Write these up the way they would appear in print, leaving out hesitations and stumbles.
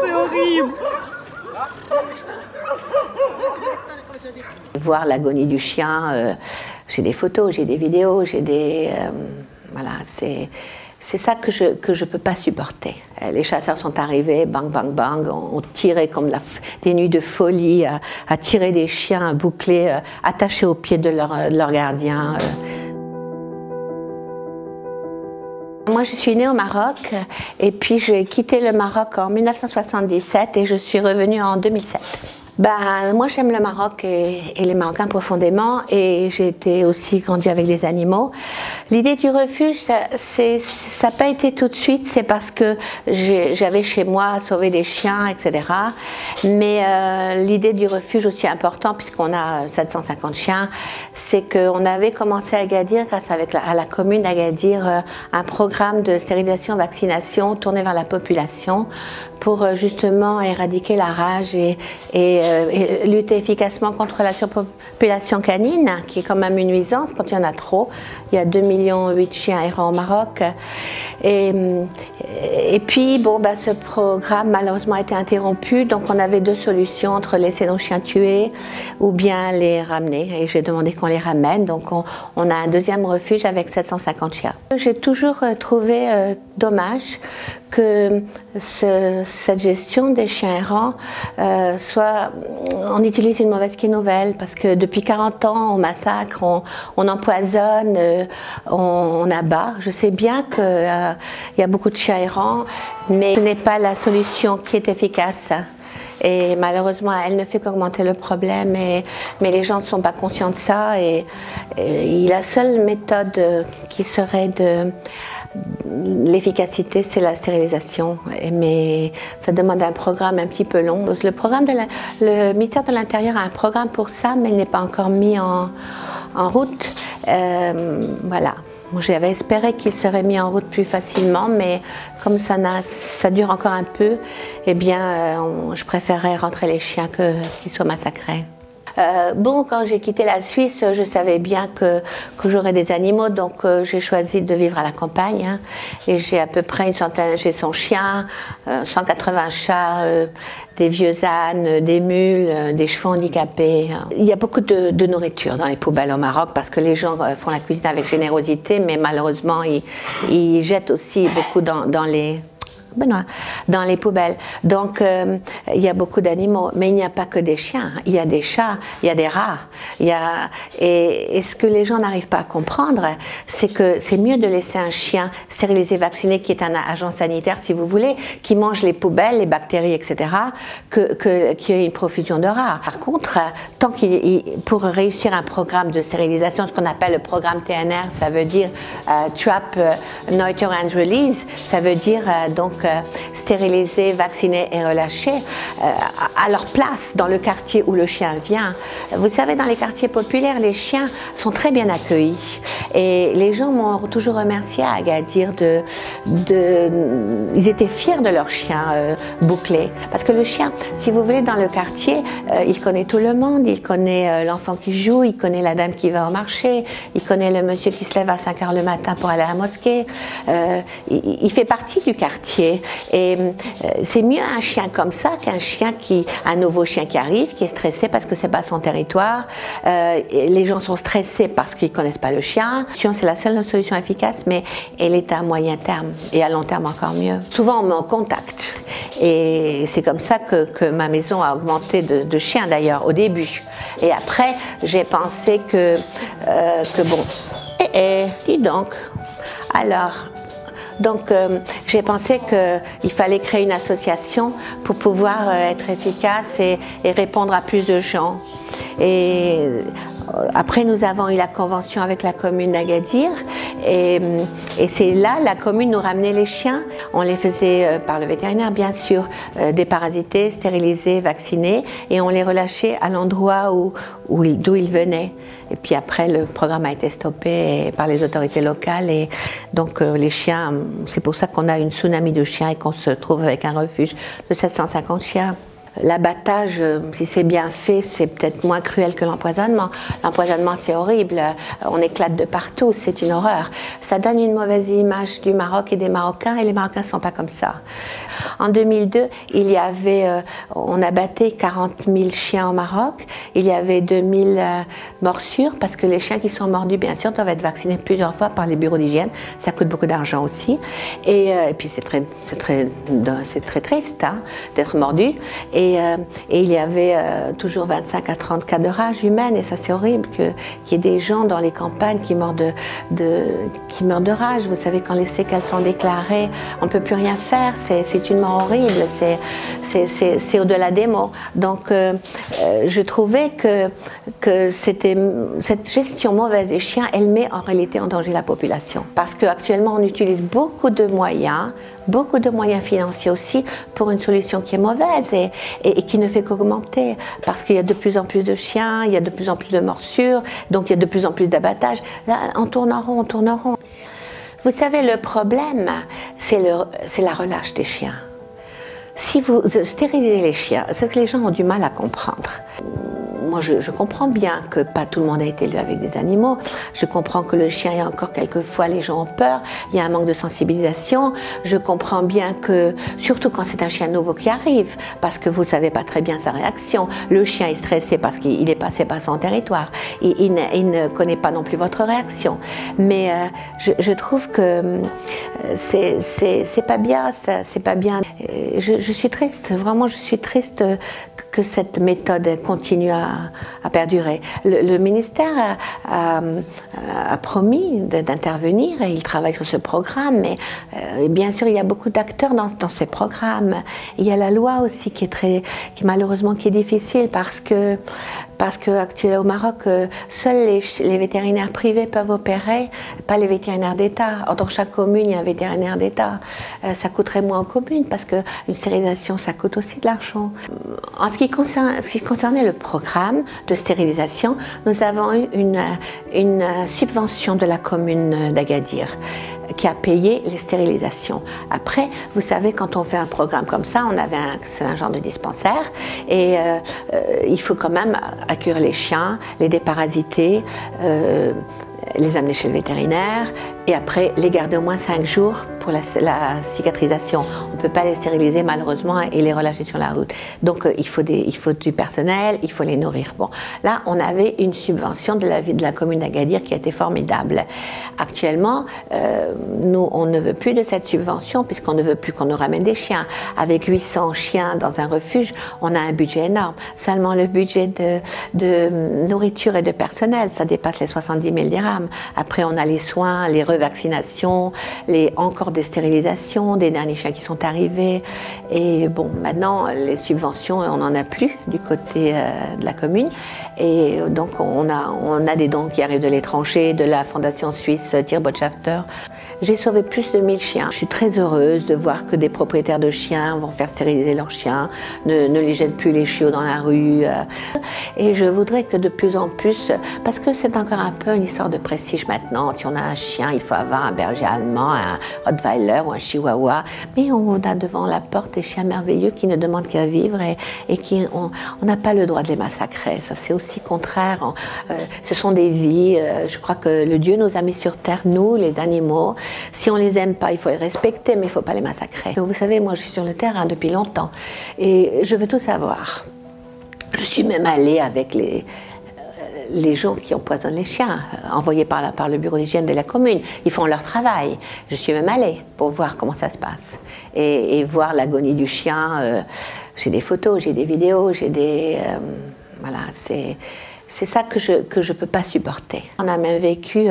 c'est horrible. Voir l'agonie du chien, j'ai des photos, j'ai des vidéos, j'ai des... voilà, c'est ça que je peux pas supporter. Les chasseurs sont arrivés, bang, bang, bang, ont tiré comme des nuits de folie, à tirer des chiens bouclés, attachés aux pieds de leur gardien. Moi, je suis née au Maroc et puis j'ai quitté le Maroc en 1977 et je suis revenue en 2007. Ben, moi, j'aime le Maroc et les Marocains profondément et j'ai été aussi grandi avec des animaux. L'idée du refuge, ça n'a pas été tout de suite, c'est parce que j'avais chez moi sauvé des chiens, etc. Mais l'idée du refuge aussi important, puisqu'on a 750 chiens, c'est qu'on avait commencé à Agadir, grâce à la commune d'Agadir, un programme de stérilisation-vaccination tourné vers la population pour justement éradiquer la rage et lutter efficacement contre la surpopulation canine, qui est quand même une nuisance quand il y en a trop. Il y a 2,8 millions de chiens errants au Maroc. Et puis, bon, bah, ce programme malheureusement a été interrompu, donc on avait deux solutions, entre laisser nos chiens tués ou bien les ramener. Et j'ai demandé qu'on les ramène, donc on a un deuxième refuge avec 750 chiens. J'ai toujours trouvé dommage que cette gestion des chiens errants soit... On utilise une mauvaise nouvelle parce que depuis 40 ans, on massacre, on empoisonne, on abat. Je sais bien qu'il y a beaucoup de chiens errants, mais ce n'est pas la solution qui est efficace. Et malheureusement, elle ne fait qu'augmenter le problème, mais les gens ne sont pas conscients de ça. Et la seule méthode qui serait l'efficacité, c'est la stérilisation, mais ça demande un programme un petit peu long. Le ministère de l'Intérieur a un programme pour ça, mais il n'est pas encore mis en route. Voilà. J'avais espéré qu'il serait mis en route plus facilement, mais comme ça dure encore un peu, eh bien, je préférais rentrer les chiens qu'ils soient massacrés. Bon, quand j'ai quitté la Suisse, je savais bien que j'aurais des animaux, donc j'ai choisi de vivre à la campagne. Hein, et j'ai à peu près une centaine, j'ai 100 chiens, 180 chats, des vieux ânes, des mules, des chevaux handicapés. Il y a beaucoup de nourriture dans les poubelles au Maroc parce que les gens font la cuisine avec générosité, mais malheureusement, ils jettent aussi beaucoup dans les poubelles. Donc, il y a beaucoup d'animaux, mais il n'y a pas que des chiens. Il y a des chats, il y a des rats. Et ce que les gens n'arrivent pas à comprendre, c'est que c'est mieux de laisser un chien stérilisé, vacciné, qui est un agent sanitaire, si vous voulez, qui mange les poubelles, les bactéries, etc., qu'il y ait une profusion de rats. Par contre, pour réussir un programme de stérilisation, ce qu'on appelle le programme TNR, ça veut dire Trap, Neuter and Release, ça veut dire donc stériliser, vacciner et relâcher à leur place dans le quartier où le chien vient. Vous savez, dans les quartiers populaires, les chiens sont très bien accueillis et les gens m'ont toujours remercié à Agadir ils étaient fiers de leur chien bouclé, parce que le chien, si vous voulez, dans le quartier, il connaît tout le monde, il connaît l'enfant qui joue, il connaît la dame qui va au marché, il connaît le monsieur qui se lève à 5 h le matin pour aller à la mosquée, il fait partie du quartier. Et c'est mieux un chien comme ça un nouveau chien qui arrive, qui est stressé parce que c'est pas son territoire. Les gens sont stressés parce qu'ils connaissent pas le chien. C'est la seule solution efficace, mais elle est à moyen terme et à long terme encore mieux. Souvent on me contacte et c'est comme ça que ma maison a augmenté de chiens d'ailleurs au début. Et après j'ai pensé que bon, dis donc, alors. Donc j'ai pensé qu'il fallait créer une association pour pouvoir être efficace et répondre à plus de gens. Et après nous avons eu la convention avec la commune d'Agadir et c'est là la commune nous ramenait les chiens. On les faisait par le vétérinaire bien sûr, déparasités, stérilisés, vaccinés et on les relâchait à l'endroit d'où ils venaient. Et puis après le programme a été stoppé par les autorités locales et donc les chiens, c'est pour ça qu'on a une tsunami de chiens et qu'on se trouve avec un refuge de 750 chiens. L'abattage, si c'est bien fait, c'est peut-être moins cruel que l'empoisonnement. L'empoisonnement, c'est horrible. On éclate de partout, c'est une horreur. Ça donne une mauvaise image du Maroc et des Marocains, et les Marocains ne sont pas comme ça. En 2002, on abattait 40 000 chiens au Maroc. Il y avait 2000 morsures, parce que les chiens qui sont mordus, bien sûr, doivent être vaccinés plusieurs fois par les bureaux d'hygiène. Ça coûte beaucoup d'argent aussi. Et puis c'est très triste hein, d'être mordu. Et il y avait toujours 25 à 30 cas de rage humaine, et ça c'est horrible qu'il y ait des gens dans les campagnes qui meurent de rage. Vous savez, quand les séquelles sont déclarées, on ne peut plus rien faire, c'est une mort horrible, c'est au-delà des mots. Donc je trouvais que cette gestion mauvaise des chiens, elle met en réalité en danger la population. Parce qu'actuellement on utilise beaucoup de moyens financiers aussi pour une solution qui est mauvaise et qui ne fait qu'augmenter, parce qu'il y a de plus en plus de chiens, il y a de plus en plus de morsures, donc il y a de plus en plus d'abattages. Là, on tourne en rond, on tourne en rond. Vous savez, le problème, c'est la relâche des chiens. Si vous stérilisez les chiens, c'est que les gens ont du mal à comprendre. Moi, je comprends bien que pas tout le monde a été élevé avec des animaux. Je comprends que le chien, il y a encore quelquefois, les gens ont peur. Il y a un manque de sensibilisation. Je comprends bien que, surtout quand c'est un chien nouveau qui arrive, parce que vous ne savez pas très bien sa réaction. Le chien est stressé parce qu'il est passé par son territoire. Il ne connaît pas non plus votre réaction. Mais je trouve que c'est pas bien, c'est pas bien. Je suis triste, vraiment, je suis triste que cette méthode continue à perdurer. Le ministère a promis d'intervenir et il travaille sur ce programme, mais bien sûr il y a beaucoup d'acteurs dans ces programmes. Il y a la loi aussi qui malheureusement qui est difficile parce que actuellement au Maroc, seuls les vétérinaires privés peuvent opérer, pas les vétérinaires d'État. Or, dans chaque commune, il y a un vétérinaire d'État. Ça coûterait moins aux communes parce qu'une stérilisation, ça coûte aussi de l'argent. En ce qui concernait le programme de stérilisation, nous avons eu une subvention de la commune d'Agadir qui a payé les stérilisations. Après, vous savez, quand on fait un programme comme ça, c'est un genre de dispensaire et il faut quand même accueillir les chiens, les déparasiter, les amener chez le vétérinaire et après les garder au moins 5 jours pour la cicatrisation. On ne peut pas les stériliser malheureusement et les relâcher sur la route. Donc il faut du personnel, il faut les nourrir. Bon, là on avait une subvention de la commune d'Agadir qui a été formidable. Actuellement, nous on ne veut plus de cette subvention puisqu'on ne veut plus qu'on nous ramène des chiens. Avec 800 chiens dans un refuge, on a un budget énorme. Seulement le budget de nourriture et de personnel, ça dépasse les 70 000 dirhams. Après on a les soins, les revaccinations, encore des stérilisations, des derniers chiens qui sont arrivés. Et bon, maintenant, les subventions, on n'en a plus du côté de la commune. Et donc, on a des dons qui arrivent de l'étranger, de la fondation suisse Tierbotschafter. J'ai sauvé plus de 1000 chiens. Je suis très heureuse de voir que des propriétaires de chiens vont faire stériliser leurs chiens, ne les jettent plus les chiots dans la rue. Et je voudrais que de plus en plus, parce que c'est encore un peu une histoire de prestige maintenant, si on a un chien, il faut avoir un berger allemand, un Rottweiler ou un Chihuahua, mais on a devant la porte des chiens merveilleux qui ne demandent qu'à vivre et on n'a pas le droit de les massacrer. Ça c'est aussi contraire. Ce sont des vies. Je crois que le Dieu nous a mis sur terre, nous, les animaux. Si on les aime pas, il faut les respecter, mais il ne faut pas les massacrer. Vous savez, moi je suis sur le terrain depuis longtemps et je veux tout savoir. Je suis même allée avec les gens qui empoisonnent les chiens, envoyés par le bureau d'hygiène de la commune. Ils font leur travail. Je suis même allée pour voir comment ça se passe et voir l'agonie du chien. J'ai des photos, j'ai des vidéos, j'ai des... voilà, c'est ça que je peux pas supporter. On a même vécu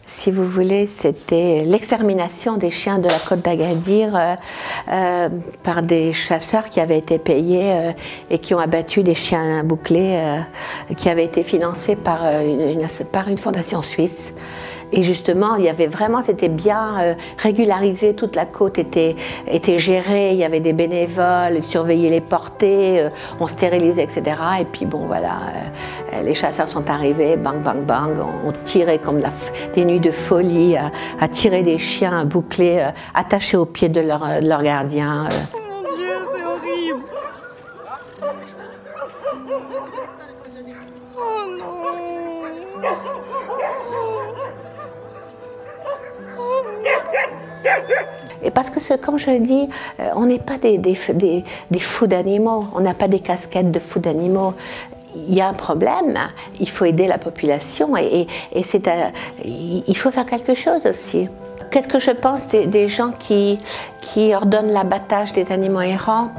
si vous voulez, c'était l'extermination des chiens de la côte d'Agadir par des chasseurs qui avaient été payés et qui ont abattu des chiens bouclés qui avaient été financés par une fondation suisse. Et justement, il y avait vraiment, c'était bien régularisé, toute la côte était gérée, il y avait des bénévoles, ils surveillaient les portées, on stérilisait, etc. Et puis bon, voilà, les chasseurs sont arrivés, bang, bang, bang, on tirait comme des nuits de folie, à tirer des chiens bouclés, attachés aux pieds de leur gardien. Oh mon Dieu, c'est horrible! Et parce que, comme je le dis, on n'est pas des fous d'animaux, on n'a pas des casquettes de fous d'animaux. Il y a un problème, il faut aider la population et il faut faire quelque chose aussi. Qu'est-ce que je pense des gens qui ordonnent l'abattage des animaux errants?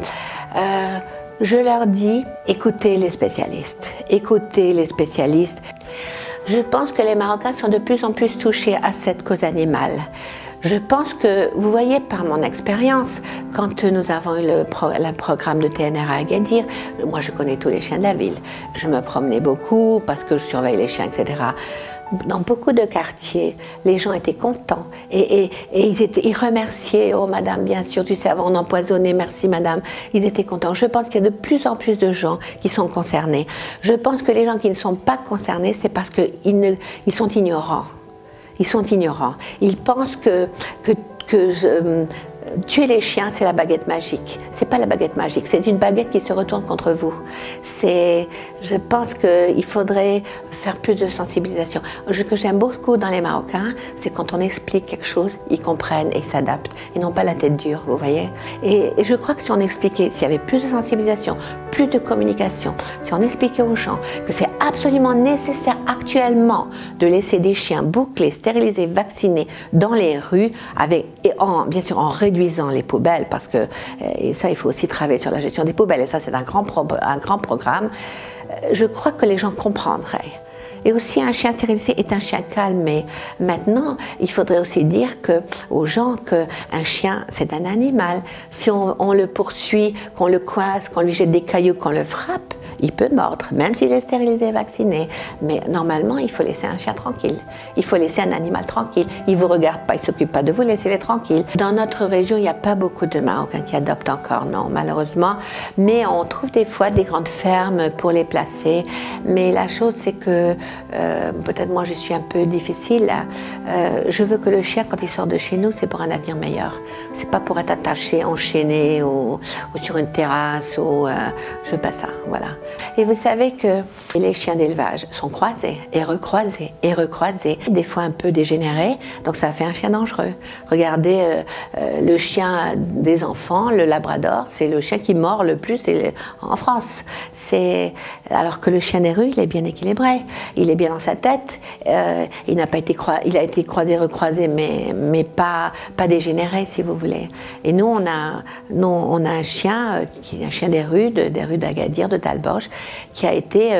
Je leur dis, écoutez les spécialistes, écoutez les spécialistes. Je pense que les Marocains sont de plus en plus touchés à cette cause animale. Je pense que, vous voyez par mon expérience, quand nous avons eu le programme de TNR à Agadir, moi je connais tous les chiens de la ville. Je me promenais beaucoup parce que je surveille les chiens, etc. Dans beaucoup de quartiers, les gens étaient contents et ils remerciaient, oh madame, bien sûr, du savon empoisonné, merci madame. Ils étaient contents. Je pense qu'il y a de plus en plus de gens qui sont concernés. Je pense que les gens qui ne sont pas concernés, c'est parce qu'ils sont ignorants. Ils sont ignorants. Ils pensent que tuer les chiens, c'est la baguette magique. C'est pas la baguette magique, c'est une baguette qui se retourne contre vous. Je pense qu'il faudrait faire plus de sensibilisation. Ce que j'aime beaucoup dans les Marocains, c'est quand on explique quelque chose, ils comprennent et ils s'adaptent. Ils n'ont pas la tête dure, vous voyez. Et je crois que si on expliquait, s'il y avait plus de sensibilisation, plus de communication, si on expliquait aux gens que c'est absolument nécessaire actuellement de laisser des chiens bouclés, stérilisés, vaccinés dans les rues, bien sûr en réduisant les poubelles, parce que, et ça il faut aussi travailler sur la gestion des poubelles, et ça c'est un grand programme, je crois que les gens comprendraient. Et aussi, un chien stérilisé est un chien calme. Mais maintenant, il faudrait aussi dire aux gens qu'un chien, c'est un animal. Si on le poursuit, qu'on le coince, qu'on lui jette des cailloux, qu'on le frappe, il peut mordre, même s'il est stérilisé et vacciné. Mais normalement, il faut laisser un chien tranquille. Il faut laisser un animal tranquille. Il ne vous regarde pas, il ne s'occupe pas de vous, laissez-les tranquilles. Dans notre région, il n'y a pas beaucoup de Marocains qui adoptent encore, non, malheureusement. Mais on trouve des fois des grandes fermes pour les placer. Mais la chose, c'est que peut-être moi je suis un peu difficile. Je veux que le chien, quand il sort de chez nous, c'est pour un avenir meilleur. C'est pas pour être attaché, enchaîné ou sur une terrasse. Je veux pas ça, voilà. Et vous savez que les chiens d'élevage sont croisés et recroisés et recroisés, des fois un peu dégénérés, donc ça fait un chien dangereux. Regardez le chien des enfants, le labrador, c'est le chien qui mord le plus en France. Alors que le chien des rues, il est bien équilibré. Il est bien dans sa tête, il a été croisé, recroisé, mais pas dégénéré, si vous voulez. Et nous, on a un chien, qui est un chien des rues d'Agadir, de Talboche, qui a été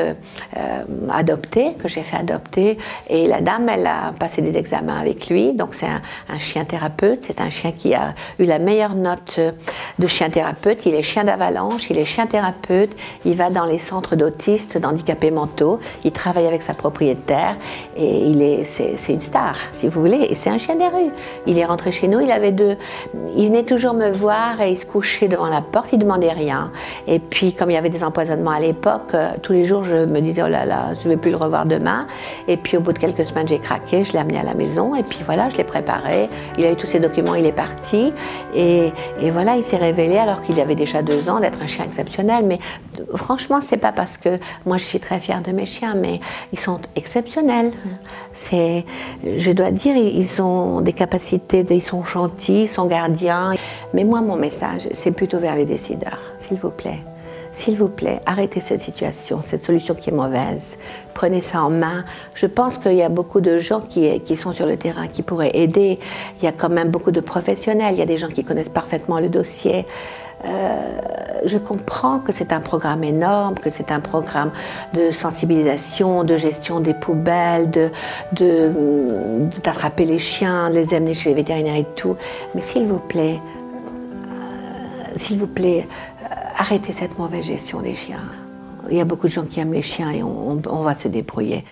adopté, que j'ai fait adopter. Et la dame, elle a passé des examens avec lui, donc c'est un chien thérapeute, c'est un chien qui a eu la meilleure note de chien thérapeute. Il est chien d'avalanche, il est chien thérapeute, il va dans les centres d'autistes, d'handicapés mentaux, il travaille avec sa propriétaire et c'est une star, si vous voulez, et c'est un chien des rues. Il est rentré chez nous, il venait toujours me voir et il se couchait devant la porte, il demandait rien. Et puis comme il y avait des empoisonnements à l'époque, tous les jours je me disais oh là là, je ne vais plus le revoir demain. Et puis au bout de quelques semaines j'ai craqué, je l'ai amené à la maison et puis voilà, je l'ai préparé, il a eu tous ses documents, il est parti et voilà, il s'est révélé alors qu'il avait déjà 2 ans d'être un chien exceptionnel. Mais franchement, c'est pas parce que moi je suis très fière de mes chiens, mais ils sont exceptionnels. Je dois dire, ils ont des capacités, ils sont gentils, ils sont gardiens. Mais moi, mon message, c'est plutôt vers les décideurs, s'il vous plaît. S'il vous plaît, arrêtez cette situation, cette solution qui est mauvaise. Prenez ça en main. Je pense qu'il y a beaucoup de gens qui sont sur le terrain, qui pourraient aider. Il y a quand même beaucoup de professionnels, il y a des gens qui connaissent parfaitement le dossier. Je comprends que c'est un programme énorme, que c'est un programme de sensibilisation, de gestion des poubelles, d'attraper les chiens, de les amener chez les vétérinaires et tout. Mais s'il vous plaît, arrêtez cette mauvaise gestion des chiens. Il y a beaucoup de gens qui aiment les chiens et on va se débrouiller.